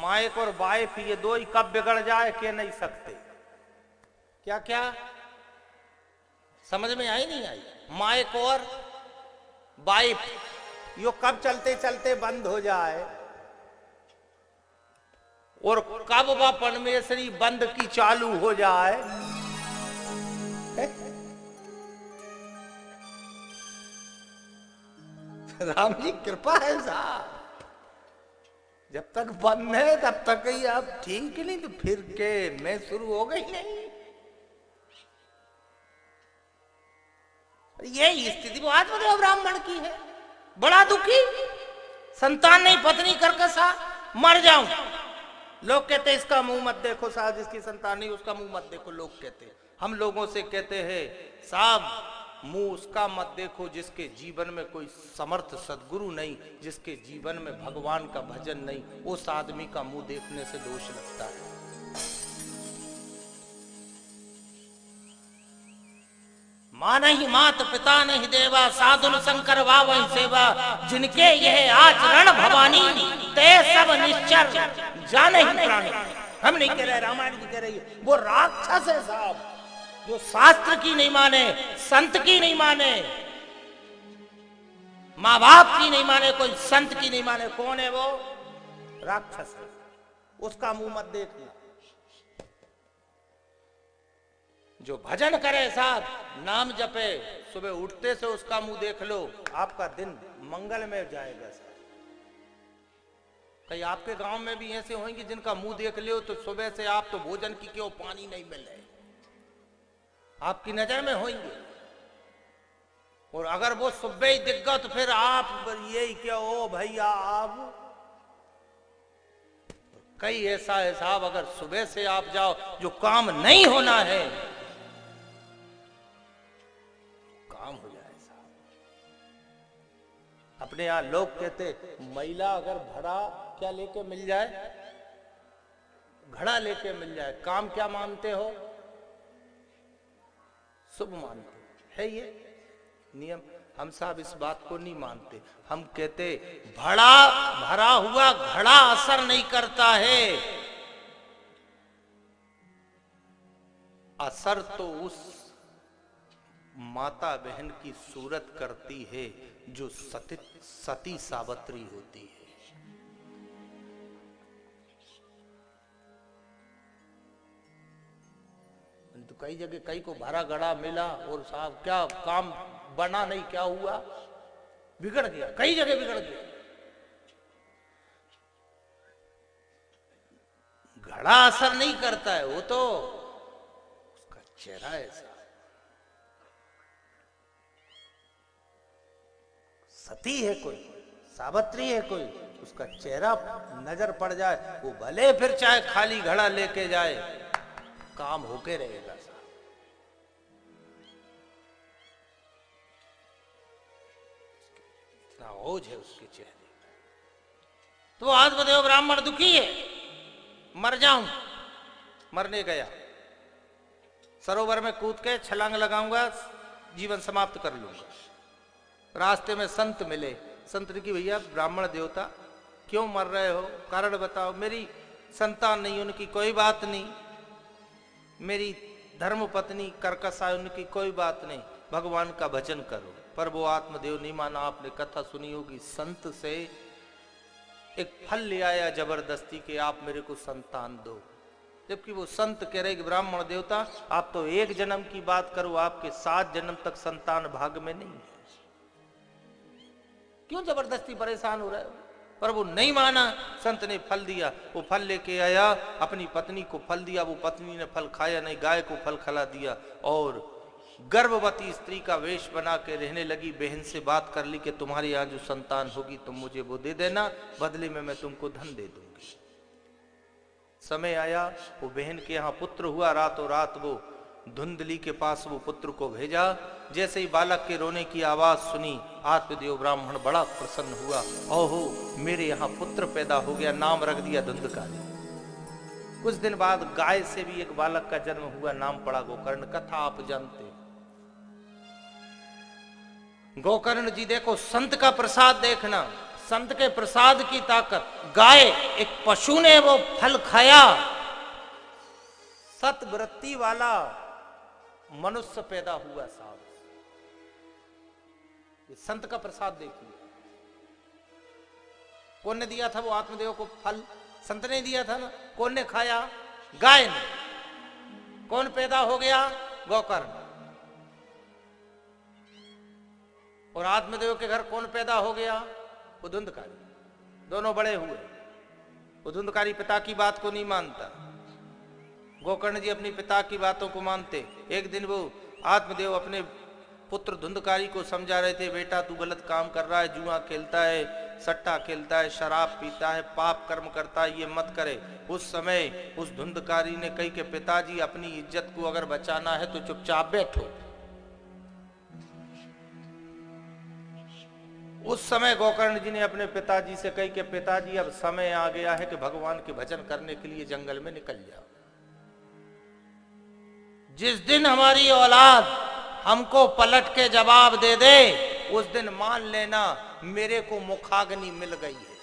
Mic और wife ये दो ही कब बिगड़ जाए के नहीं सकते। क्या क्या समझ में आई नहीं आई? माइक और वाइफ यो कब चलते चलते बंद हो जाए और कब वह परमेश्वरी बंद की चालू हो जाए। राम जी कृपा है साहब, जब तक बंद है तब तक ही आप ठीक ही नहीं, तो फिर के मैं शुरू हो गई नहीं। ये स्थिति वो आत्मदेव ब्राह्मण की है, बड़ा दुखी, संतान नहीं, पत्नी करके साहब मर जाऊं। लोग कहते इसका मुंह मत देखो साहब, जिसकी संतान नहीं उसका मुंह मत देखो। लोग कहते, हम लोगों से कहते हैं साहब मुंह उसका मत देखो जिसके जीवन में कोई समर्थ सदगुरु नहीं, जिसके जीवन में भगवान का भजन नहीं, उस आदमी का मुंह देखने से दोष लगता है। मां नहीं मात पिता नहीं देवा, साधुन शंकर वावहि सेवा, जिनके यह आचरण भवानी ते सब निश्चर जाने ही प्राणी। हम नहीं कह रहे, रामायण जी कह रही है, वो राक्षस है साहब जो शास्त्र की नहीं माने, संत की नहीं माने, मां बाप की नहीं माने, कोई संत की नहीं माने। कौन है वो? राक्षस है, उसका मुंह मत देखना। जो भजन करे साहब, नाम जपे, सुबह उठते से उसका मुंह देख लो, आपका दिन मंगल में जाएगा साहब। कहीं आपके गांव में भी ऐसे होंगे जिनका मुंह देख लो तो सुबह से आप तो भोजन की क्यों पानी नहीं मिले, आपकी नजर में होंगे। और अगर वो सुबह ही दिख गया तो फिर आप यही क्या हो भैया आप। कई ऐसा है साहब, अगर सुबह से आप जाओ जो काम नहीं होना है काम हो जाए साहब। अपने यहां लोग कहते महिला अगर भरा क्या लेके मिल जाए, घड़ा लेके मिल जाए, काम क्या मानते हो? शुभ मानते है ये नियम। हम साहब इस बात को नहीं मानते। हम कहते भरा हुआ घड़ा असर नहीं करता है, असर तो उस माता बहन की सूरत करती है जो सती सावित्री होती है। तो कई जगह कई को भरा घड़ा मिला और साहब क्या काम बना नहीं, क्या हुआ? बिगड़ गया, कई जगह बिगड़ गया। घड़ा असर नहीं करता है, वो तो उसका चेहरा है साहब। सती है कोई, सावित्री है कोई, उसका चेहरा नजर पड़ जाए, वो भले फिर चाहे खाली घड़ा लेके जाए, काम होके रहेगा साहब। इतना ओझ है उसके चेहरे। तो आत्मदेव ब्राह्मण दुखी है, मर जाऊं, मरने गया, सरोवर में कूद के छलांग लगाऊंगा, जीवन समाप्त कर लूंगा। रास्ते में संत मिले, संत ने की भैया ब्राह्मण देवता क्यों मर रहे हो, कारण बताओ। मेरी संतान नहीं, उनकी कोई बात नहीं, मेरी धर्म पत्नी कर्कश है, उनकी कोई बात नहीं, भगवान का भजन करो। पर वो आत्मदेव नहीं माना। आपने कथा सुनी होगी, संत से एक फल ले आया जबरदस्ती के आप मेरे को संतान दो, जबकि वो संत कह रहे कि ब्राह्मण देवता आप तो एक जन्म की बात करो, आपके 7 जन्म तक संतान भाग में नहीं है, क्यों जबरदस्ती परेशान हो रहे हो? पर वो नहीं माना। संत ने फल दिया, वो फल लेके आया, अपनी पत्नी को फल दिया, वो पत्नी ने फल खाया नहीं, गाय को फल खिला दिया और गर्भवती स्त्री का वेश बना के रहने लगी। बहन से बात कर ली कि तुम्हारे यहाँ जो संतान होगी तुम मुझे वो दे देना, बदले में मैं तुमको धन दे दूंगी। समय आया, वो बहन के यहाँ पुत्र हुआ, रातों रात वो धुंधली के पास वो पुत्र को भेजा। जैसे ही बालक के रोने की आवाज सुनी, आत्मदेव ब्राह्मण बड़ा प्रसन्न हुआ, ओहो मेरे यहाँ पुत्र पैदा हो गया, नाम रख दिया धुंधकारी। कुछ दिन बाद गाय से भी एक बालक का जन्म हुआ, नाम पड़ा गोकर्ण। कथा आप जानते हैं। गोकर्ण जी देखो, संत का प्रसाद देखना, संत के प्रसाद की ताकत। गाय, एक पशु ने वो फल खाया, सतवृत्ति वाला मनुष्य पैदा हुआ साहब। ये संत का प्रसाद देखिए। कौन ने दिया था वो आत्मदेव को फल? संत ने दिया था ना। कौन ने खाया? गाय ने। कौन पैदा हो गया? गोकर्ण। और आत्मदेव के घर कौन पैदा हो गया? उधुंधकारी। दोनों बड़े हुए। उधुंधकारी पिता की बात को नहीं मानता, गोकर्ण जी अपनी पिता की बातों को मानते। एक दिन वो आत्मदेव अपने पुत्र धुंधकारी को समझा रहे थे, बेटा तू गलत काम कर रहा है, जुआ खेलता है, सट्टा खेलता है, शराब पीता है, पाप कर्म करता है, ये मत करे। उस समय उस धुंधकारी ने कही कि पिताजी अपनी इज्जत को अगर बचाना है तो चुपचाप बैठो। उस समय गोकर्ण जी ने अपने पिताजी से कही कि पिताजी अब समय आ गया है कि भगवान के भजन करने के लिए जंगल में निकल जाओ। जिस दिन हमारी औलाद हमको पलट के जवाब दे दे, उस दिन मान लेना मेरे को मुखाग्नि मिल गई है।